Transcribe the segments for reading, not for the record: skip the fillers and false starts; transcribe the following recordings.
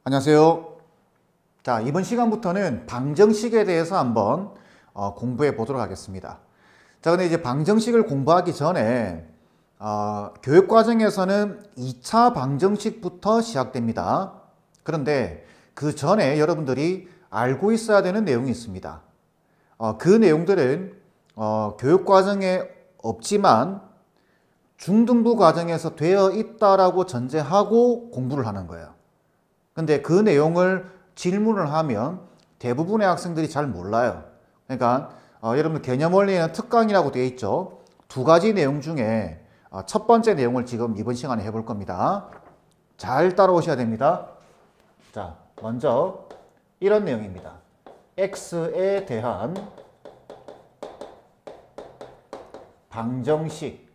안녕하세요. 자, 이번 시간부터는 방정식에 대해서 한번 공부해 보도록 하겠습니다. 자, 근데 이제 방정식을 공부하기 전에 교육과정에서는 2차 방정식부터 시작됩니다. 그런데 그 전에 여러분들이 알고 있어야 되는 내용이 있습니다. 그 내용들은 교육과정에 없지만 중등부 과정에서 되어 있다라고 전제하고 공부를 하는 거예요. 근데 그 내용을 질문을 하면 대부분의 학생들이 잘 몰라요. 그러니까 여러분들 개념 원리에는 특강이라고 되어 있죠. 두 가지 내용 중에 첫 번째 내용을 지금 이번 시간에 해볼 겁니다. 잘 따라오셔야 됩니다. 자, 먼저 이런 내용입니다. x에 대한 방정식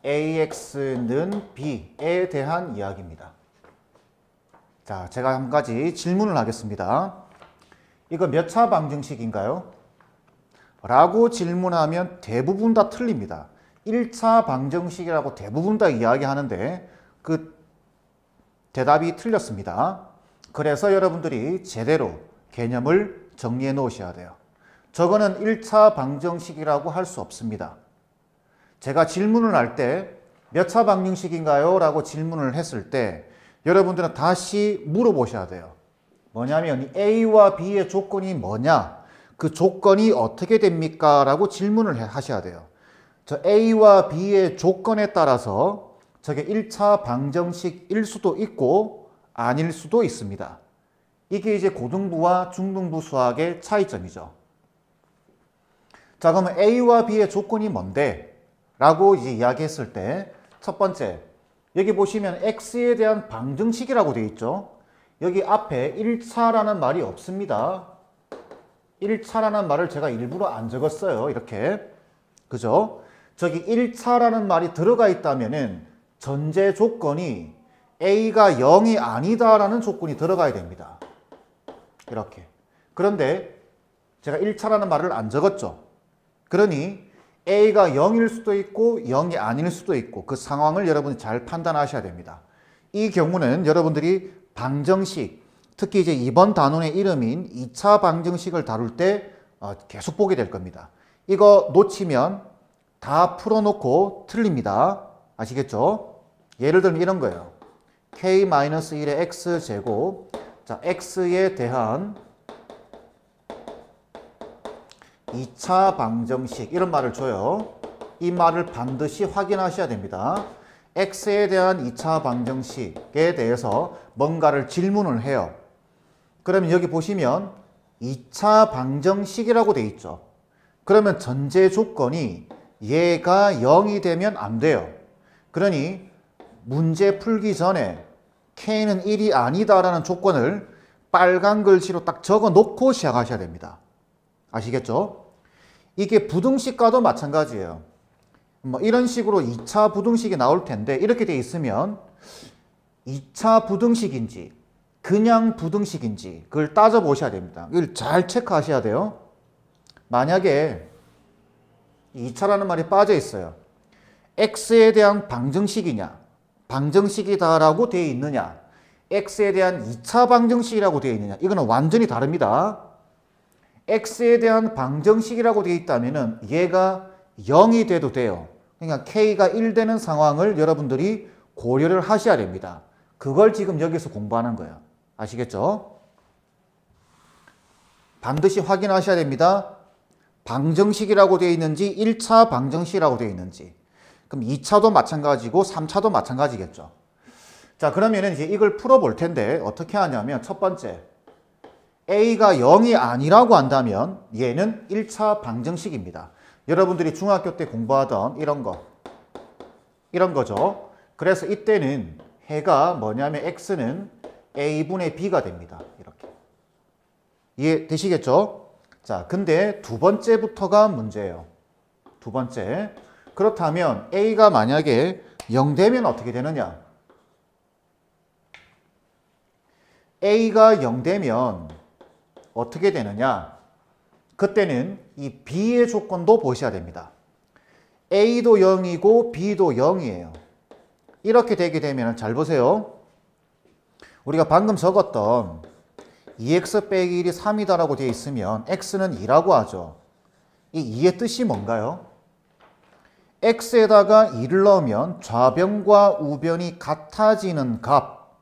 ax는 b에 대한 이야기입니다. 자, 제가 한 가지 질문을 하겠습니다. 이거 몇 차 방정식인가요? 라고 질문하면 대부분 다 틀립니다. 1차 방정식이라고 대부분 다 이야기하는데 그 대답이 틀렸습니다. 그래서 여러분들이 제대로 개념을 정리해 놓으셔야 돼요. 저거는 1차 방정식이라고 할 수 없습니다. 제가 질문을 할 때 몇 차 방정식인가요? 라고 질문을 했을 때 여러분들은 다시 물어보셔야 돼요. 뭐냐면 A와 B의 조건이 뭐냐? 그 조건이 어떻게 됩니까? 라고 질문을 하셔야 돼요. 저 A와 B의 조건에 따라서 저게 1차 방정식일 수도 있고 아닐 수도 있습니다. 이게 이제 고등부와 중등부 수학의 차이점이죠. 자, 그러면 A와 B의 조건이 뭔데? 라고 이제 이야기했을 때 첫 번째, 여기 보시면 x에 대한 방정식이라고 되어 있죠. 여기 앞에 1차라는 말이 없습니다. 1차라는 말을 제가 일부러 안 적었어요. 이렇게. 그죠? 저기 1차라는 말이 들어가 있다면은 전제 조건이 a가 0이 아니다라는 조건이 들어가야 됩니다. 이렇게. 그런데 제가 1차라는 말을 안 적었죠. 그러니 A가 0일 수도 있고 0이 아닐 수도 있고 그 상황을 여러분이 잘 판단하셔야 됩니다. 이 경우는 여러분들이 방정식, 특히 이제 이번 단원의 이름인 2차 방정식을 다룰 때 계속 보게 될 겁니다. 이거 놓치면 다 풀어놓고 틀립니다. 아시겠죠? 예를 들면 이런 거예요. k-1의 x제곱, 자, x에 대한 2차 방정식 이런 말을 줘요. 이 말을 반드시 확인하셔야 됩니다. x에 대한 2차 방정식에 대해서 뭔가를 질문을 해요. 그러면 여기 보시면 2차 방정식이라고 돼 있죠. 그러면 전제 조건이 얘가 0이 되면 안 돼요. 그러니 문제 풀기 전에 k는 1이 아니다라는 조건을 빨간 글씨로 딱 적어 놓고 시작하셔야 됩니다. 아시겠죠? 이게 부등식과도 마찬가지예요. 뭐 이런 식으로 2차 부등식이 나올 텐데 이렇게 돼 있으면 2차 부등식인지 그냥 부등식인지 그걸 따져보셔야 됩니다. 이걸 잘 체크하셔야 돼요. 만약에 2차라는 말이 빠져 있어요. x에 대한 방정식이냐 방정식이다라고 되어 있느냐 x에 대한 2차 방정식이라고 되어 있느냐 이거는 완전히 다릅니다. x에 대한 방정식이라고 되어 있다면 얘가 0이 돼도 돼요. 그러니까 k가 1 되는 상황을 여러분들이 고려를 하셔야 됩니다. 그걸 지금 여기서 공부하는 거예요. 아시겠죠? 반드시 확인하셔야 됩니다. 방정식이라고 되어 있는지 1차 방정식이라고 되어 있는지. 그럼 2차도 마찬가지고 3차도 마찬가지겠죠. 자, 그러면 이제 이걸 풀어볼 텐데 어떻게 하냐면 첫 번째, A가 0이 아니라고 한다면 얘는 1차 방정식입니다. 여러분들이 중학교 때 공부하던 이런 거죠. 그래서 이때는 해가 뭐냐면 x는 a분의 b가 됩니다. 이렇게. 이해되시겠죠? 자, 근데 두 번째부터가 문제예요. 두 번째. 그렇다면 a가 만약에 0 되면 어떻게 되느냐? a가 0 되면 어떻게 되느냐? 그때는 이 B의 조건도 보셔야 됩니다. A도 0이고 B도 0이에요. 이렇게 되게 되면 잘 보세요. 우리가 방금 적었던 2x 빼기 1이 3이다라고 되어 있으면 x는 2라고 하죠. 이 2의 뜻이 뭔가요? x에다가 2를 넣으면 좌변과 우변이 같아지는 값.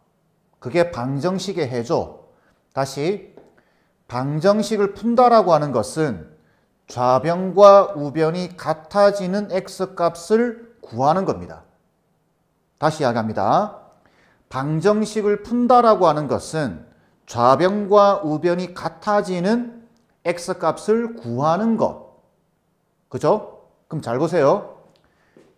그게 방정식의 해죠. 다시 방정식을 푼다라고 하는 것은 좌변과 우변이 같아지는 x값을 구하는 겁니다. 다시 이야기합니다. 방정식을 푼다라고 하는 것은 좌변과 우변이 같아지는 x값을 구하는 것. 그죠? 그럼 잘 보세요.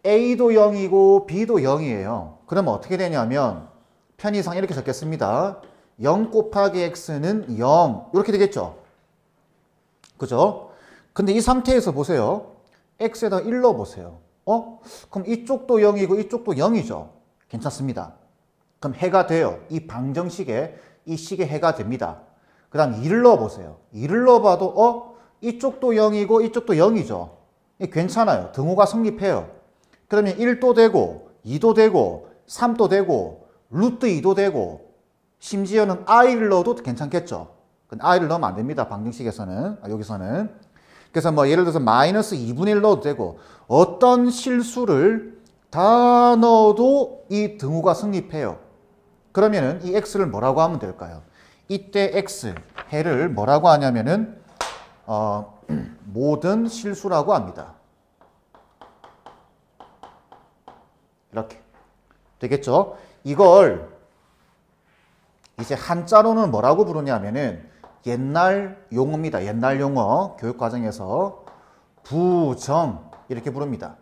a도 0이고 b도 0이에요. 그러면 어떻게 되냐면 편의상 이렇게 적겠습니다. 0 곱하기 x는 0 이렇게 되겠죠. 그죠? 근데 이 상태에서 보세요. x에다 1 넣어보세요. 그럼 이쪽도 0이고 이쪽도 0이죠. 괜찮습니다. 그럼 해가 돼요. 이 방정식에 이 식의 해가 됩니다. 그 다음 2를 넣어보세요. 2를 넣어봐도 이쪽도 0이고 이쪽도 0이죠. 괜찮아요. 등호가 성립해요. 그러면 1도 되고 2도 되고 3도 되고 루트 2도 되고 심지어는 i를 넣어도 괜찮겠죠. i를 넣으면 안 됩니다. 방정식에서는. 여기서는. 그래서 뭐 예를 들어서 마이너스 2분의 1 넣어도 되고 어떤 실수를 다 넣어도 이 등호가 성립해요. 그러면은 이 x를 뭐라고 하면 될까요? 이때 x, 해를 뭐라고 하냐면은 모든 실수라고 합니다. 이렇게 되겠죠? 이걸 이제 한자로는 뭐라고 부르냐면은 옛날 용어입니다. 옛날 용어 교육과정에서 부정 이렇게 부릅니다.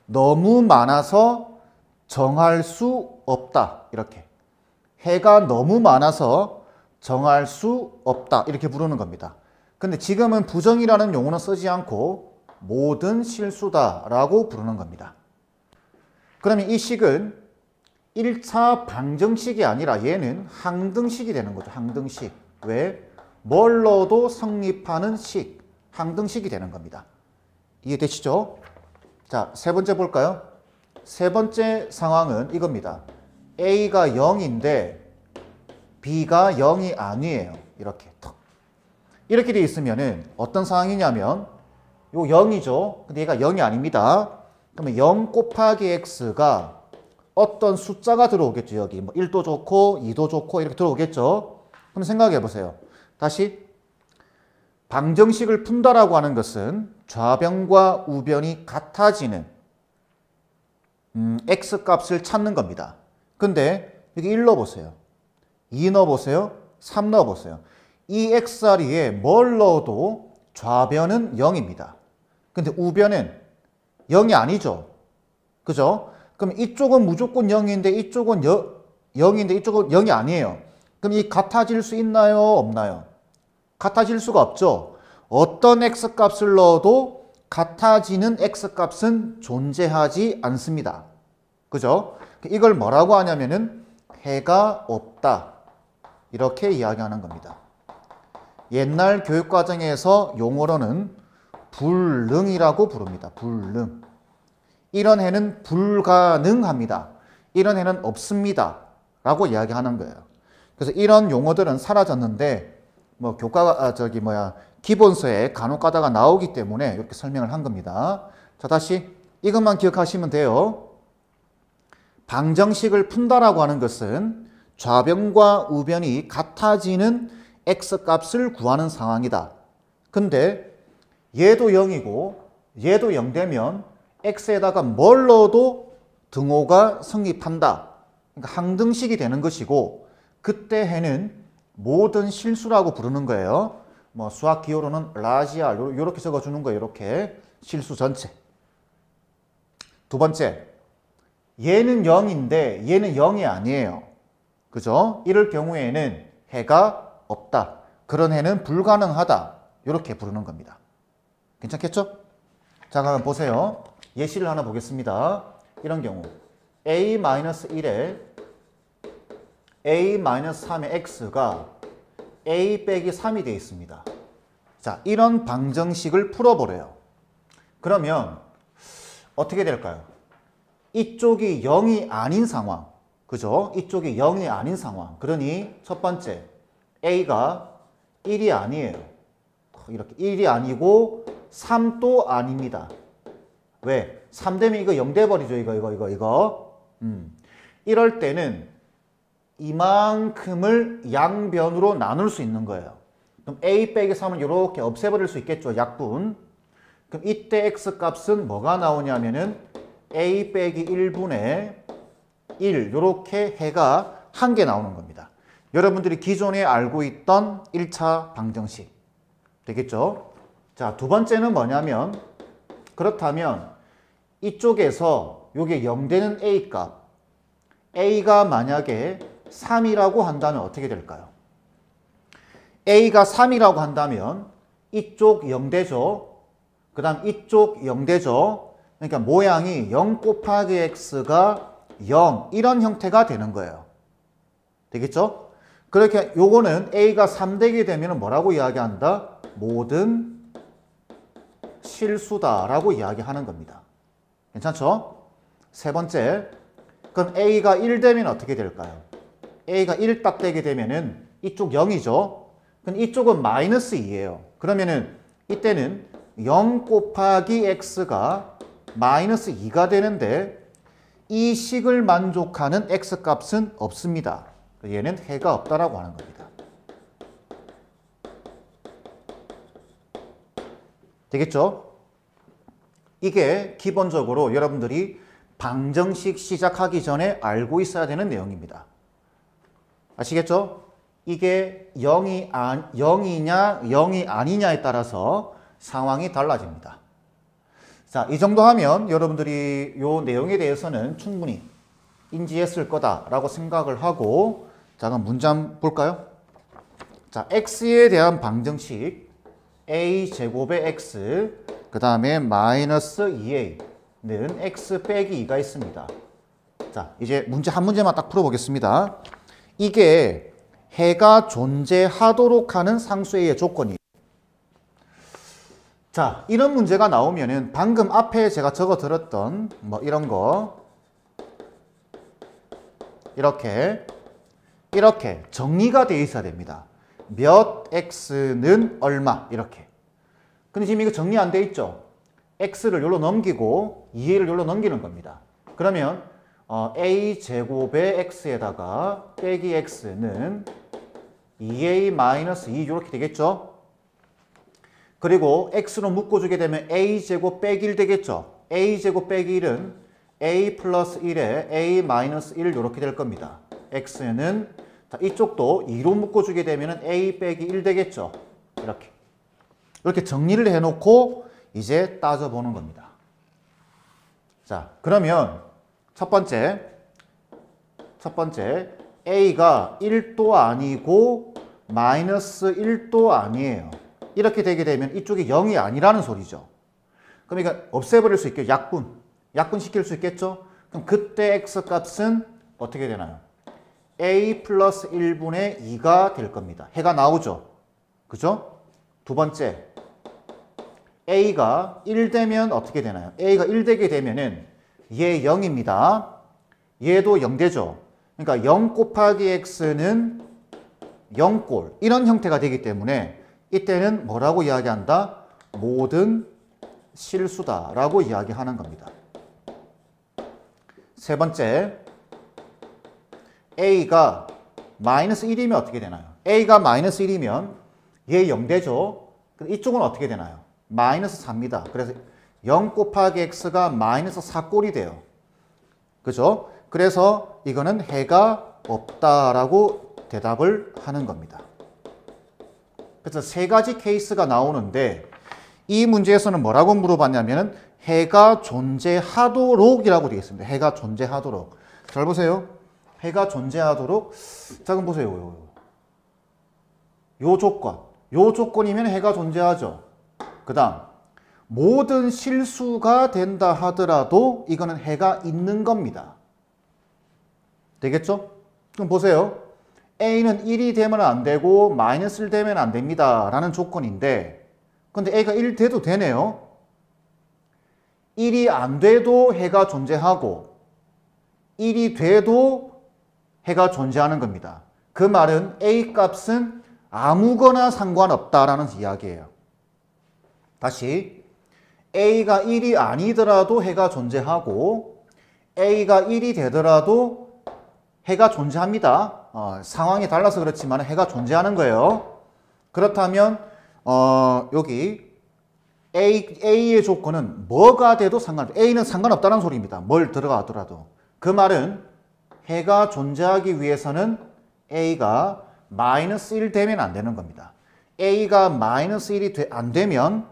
너무 많아서 정할 수 없다. 이렇게 해가 너무 많아서 정할 수 없다. 이렇게 부르는 겁니다. 근데 지금은 부정이라는 용어는 쓰지 않고 모든 실수다라고 부르는 겁니다. 그러면 이 식은 1차 방정식이 아니라 얘는 항등식이 되는 거죠. 항등식. 왜? 뭘 넣어도 성립하는 식. 항등식이 되는 겁니다. 이해되시죠? 자, 세 번째 볼까요? 세 번째 상황은 이겁니다. A가 0인데 B가 0이 아니에요. 이렇게 턱. 이렇게 돼 있으면은 어떤 상황이냐면 요 0이죠. 근데 얘가 0이 아닙니다. 그러면 0 곱하기 x가 어떤 숫자가 들어오겠죠. 여기 뭐 1도 좋고 2도 좋고 이렇게 들어오겠죠. 그럼 생각해 보세요. 다시 방정식을 푼다라고 하는 것은 좌변과 우변이 같아지는 x값을 찾는 겁니다. 근데 여기 1 넣어보세요. 2 넣어보세요. 3 넣어보세요. 이 x자리에 뭘 넣어도 좌변은 0입니다. 근데 우변은 0이 아니죠. 그죠? 그럼 이쪽은 무조건 0인데 이쪽은 0인데 이쪽은 0이 아니에요. 그럼 이 같아질 수 있나요? 없나요? 같아질 수가 없죠. 어떤 x값을 넣어도 같아지는 x값은 존재하지 않습니다. 그죠? 이걸 뭐라고 하냐면은 해가 없다. 이렇게 이야기하는 겁니다. 옛날 교육과정에서 용어로는 불능이라고 부릅니다. 불능. 이런 해는 불가능합니다. 이런 해는 없습니다. 라고 이야기하는 거예요. 그래서 이런 용어들은 사라졌는데 뭐 교과가 기본서에 간혹 가다가 나오기 때문에 이렇게 설명을 한 겁니다. 자, 다시 이것만 기억하시면 돼요. 방정식을 푼다라고 하는 것은 좌변과 우변이 같아지는 x값을 구하는 상황이다. 근데 얘도 0이고 얘도 0 되면 x에다가 뭘 넣어도 등호가 성립한다. 그러니까 항등식이 되는 것이고 그때 해는 모든 실수라고 부르는 거예요. 뭐 수학 기호로는 라지아 이렇게 적어주는 거예요. 이렇게 실수 전체. 두 번째, 얘는 0인데 얘는 0이 아니에요. 그죠? 이럴 경우에는 해가 없다. 그런 해는 불가능하다. 이렇게 부르는 겁니다. 괜찮겠죠? 자, 그럼 보세요. 예시를 하나 보겠습니다. 이런 경우 a-1에 a-3의 x가 a 빼기 3이 되어 있습니다. 자, 이런 방정식을 풀어보래요. 그러면 어떻게 될까요? 이쪽이 0이 아닌 상황. 그죠? 이쪽이 0이 아닌 상황. 그러니 첫 번째, A가 1이 아니에요. 이렇게 1이 아니고 3도 아닙니다. 왜? 3 되면 이거 0 돼버리죠. 이거. 이럴 때는 이만큼을 양변으로 나눌 수 있는 거예요. 그럼 A 빼기 3은 이렇게 없애버릴 수 있겠죠. 약분. 그럼 이때 X 값은 뭐가 나오냐면은 A 빼기 1분의 1 이렇게 해가 한 개 나오는 겁니다. 여러분들이 기존에 알고 있던 1차 방정식 되겠죠? 자, 두 번째는 뭐냐면 그렇다면 이쪽에서 요게 0 되는 A 값 A가 만약에 3이라고 한다면 어떻게 될까요? A가 3이라고 한다면 이쪽 0 되죠? 그 다음 이쪽 0 되죠? 그러니까 모양이 0 곱하기 X가 0 이런 형태가 되는 거예요. 되겠죠? 그렇게 요거는 A가 3 되게 되면 뭐라고 이야기한다? 모든 실수다라고 이야기하는 겁니다. 괜찮죠? 세 번째, 그럼 A가 1 되면 어떻게 될까요? A가 1 딱 되게 되면은 이쪽 0이죠? 그럼 이쪽은 마이너스 2예요. 그러면은 이때는 0 곱하기 X가 마이너스 2가 되는데 이 식을 만족하는 X 값은 없습니다. 얘는 해가 없다라고 하는 겁니다. 되겠죠? 이게 기본적으로 여러분들이 방정식 시작하기 전에 알고 있어야 되는 내용입니다. 아시겠죠? 이게 0이냐 0이 아니냐에 따라서 상황이 달라집니다. 자, 이 정도 하면 여러분들이 이 내용에 대해서는 충분히 인지했을 거다라고 생각을 하고, 자, 그럼 문제 한번 볼까요? 자, x에 대한 방정식 a제곱의 x 그 다음에 마이너스 2a는 x 빼기 2가 있습니다. 자, 이제 문제 한 문제만 딱 풀어보겠습니다. 이게 해가 존재하도록 하는 상수의 조건이에요. 자, 이런 문제가 나오면은 방금 앞에 제가 적어 들었던 뭐 이런 거 이렇게 정리가 되어 있어야 됩니다. 몇 x는 얼마 이렇게. 근데 지금 이거 정리 안 돼 있죠? x를 여기로 넘기고 2a를 여기로 넘기는 겁니다. 그러면 a제곱의 x에다가 빼기 x는 2a-2 이렇게 되겠죠? 그리고 x로 묶어주게 되면 a제곱 빼기 1 되겠죠? a제곱 빼기 1은 a 플러스 1에 a-1 이렇게 될 겁니다. x는 자, 이쪽도 2로 묶어주게 되면 a 빼기 1 되겠죠? 이렇게 정리를 해놓고 이제 따져보는 겁니다. 자, 그러면 첫 번째 a가 1도 아니고 마이너스 1도 아니에요. 이렇게 되게 되면 이쪽이 0이 아니라는 소리죠. 그럼 이거 없애버릴 수 있겠죠? 약분 시킬 수 있겠죠? 그럼 그때 x 값은 어떻게 되나요? a 플러스 1분의 2가 될 겁니다. 해가 나오죠? 그죠? 두 번째, a가 1 되면 어떻게 되나요? a가 1 되게 되면은 얘 0입니다. 얘도 0 되죠? 그러니까 0 곱하기 x는 0꼴 이런 형태가 되기 때문에 이때는 뭐라고 이야기한다? 모든 실수다라고 이야기하는 겁니다. 세 번째, a가 마이너스 1이면 어떻게 되나요? a가 마이너스 1이면 얘 0 되죠? 이쪽은 어떻게 되나요? 마이너스 4입니다. 그래서 0 곱하기 x가 마이너스 4꼴이 돼요. 그죠? 그래서 이거는 해가 없다라고 대답을 하는 겁니다. 그래서 세 가지 케이스가 나오는데 이 문제에서는 뭐라고 물어봤냐면 해가 존재하도록이라고 되어 있습니다. 해가 존재하도록. 잘 보세요. 해가 존재하도록. 자, 그럼 보세요. 요 조건이면 해가 존재하죠. 그 다음 모든 실수가 된다 하더라도 이거는 해가 있는 겁니다. 되겠죠? 그럼 보세요. a는 1이 되면 안 되고 마이너스 1 되면 안 됩니다 라는 조건인데, 근데 a가 1 돼도 되네요. 1이 안 돼도 해가 존재하고 1이 돼도 해가 존재하는 겁니다. 그 말은 A 값은 아무거나 상관없다라는 이야기예요. 다시 A가 1이 아니더라도 해가 존재하고 A가 1이 되더라도 해가 존재합니다. 상황이 달라서 그렇지만 해가 존재하는 거예요. 그렇다면 여기 A의 조건은 뭐가 돼도 A는 상관없다는 소리입니다. 뭘 들어가더라도. 그 말은 해가 존재하기 위해서는 A가 마이너스 1 되면 안 되는 겁니다. A가 마이너스 1이 안 되면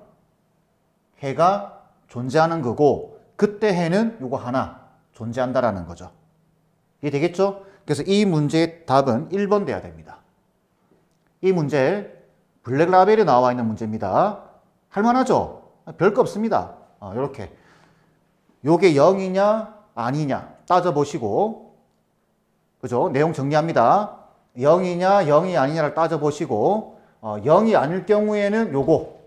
해가 존재하는 거고 그때 해는 요거 하나 존재한다라는 거죠. 이해되겠죠? 그래서 이 문제의 답은 1번 돼야 됩니다. 이 문제 블랙 라벨에 나와 있는 문제입니다. 할만하죠? 별거 없습니다. 이렇게 요게 0이냐 아니냐 따져보시고 그죠? 내용 정리합니다. 0이냐 0이 아니냐를 따져보시고 0이 아닐 경우에는 요거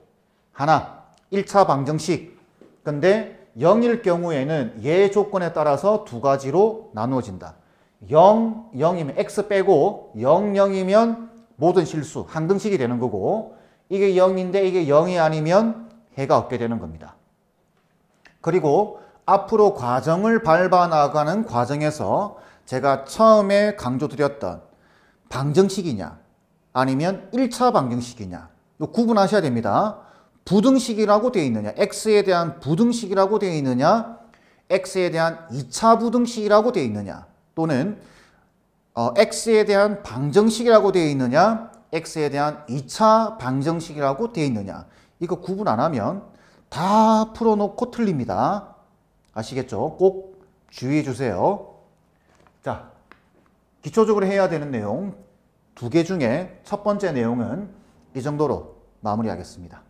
하나 1차 방정식. 근데 0일 경우에는 얘 조건에 따라서 두 가지로 나누어진다. 0, 0이면 x 빼고 0, 0이면 모든 실수, 항등식이 되는 거고 이게 0인데 이게 0이 아니면 해가 없게 되는 겁니다. 그리고 앞으로 과정을 밟아 나가는 과정에서 제가 처음에 강조드렸던 방정식이냐 아니면 1차 방정식이냐 이거 구분하셔야 됩니다. 부등식이라고 되어 있느냐, x에 대한 부등식이라고 되어 있느냐, x에 대한 2차 부등식이라고 되어 있느냐, 또는 x에 대한 방정식이라고 되어 있느냐, x에 대한 2차 방정식이라고 되어 있느냐. 이거 구분 안 하면 다 풀어놓고 틀립니다. 아시겠죠? 꼭 주의해 주세요. 자, 기초적으로 해야 되는 내용 2개 중에 첫 번째 내용은 이 정도로 마무리하겠습니다.